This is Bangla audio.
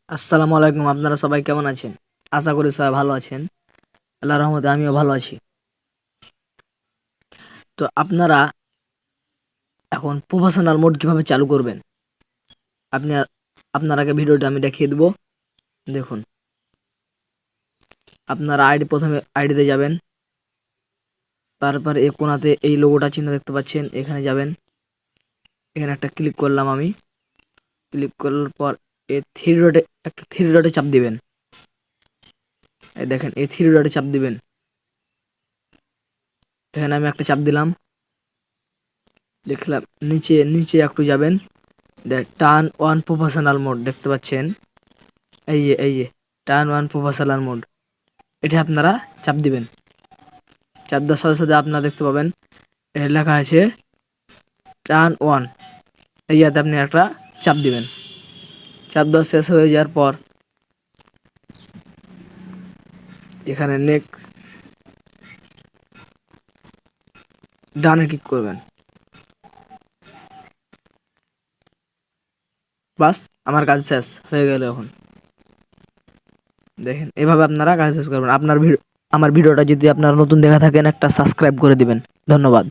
আসসালামু আলাইকুম। আপনারা সবাই কেমন আছেন? আশা করি সবাই ভালো আছেন। আল্লাহর রহমতে আমিও ভালো আছি। তো আপনারা এখন প্রফেশনাল মোড কিভাবে চালু করবেন? আপনি আপনার আগে ভিডিওটা আমি দেখিয়ে দেব। দেখুন, আপনারা প্রথমে আইডিতে যাবেন। তারপর এই কোণাতে এই লোগোটা চিহ্ন দেখতে পাচ্ছেন, এখানে যাবেন। এখানে একটা ক্লিক করলাম আমি। ক্লিক করার পর একটা থ্রি ডটে চাপ দিবেন। এই দেখেন, এই থ্রি ডটে চাপ দিবেন। এখানে আমি একটা চাপ দিলাম। দেখলাম নিচে নিচে একটু যাবেন। টার্ন ওয়ান প্রফেশনাল মোড দেখতে পাচ্ছেন। এই যে টার্ন ওয়ান প্রফেশনাল মোড, এটা আপনারা চাপ দিবেন। চাপ দেওয়ার সাথে সাথে আপনারা দেখতে পাবেন এটা লেখা আছে টার্ন ওয়ান। এই যাতে আপনি একটা চাপ দিবেন। চাপ দেওয়া শেষ হয়ে যাওয়ার পর এখানে নেক্সট ডানে ক্লিক করবেন। বাস, আমার কাজ শেষ হয়ে গেল। এখন দেখেন, এভাবে আপনারা কাজ শেষ করবেন। আমার ভিডিওটা যদি আপনারা নতুন দেখে থাকেন, একটা সাবস্ক্রাইব করে দিবেন। ধন্যবাদ।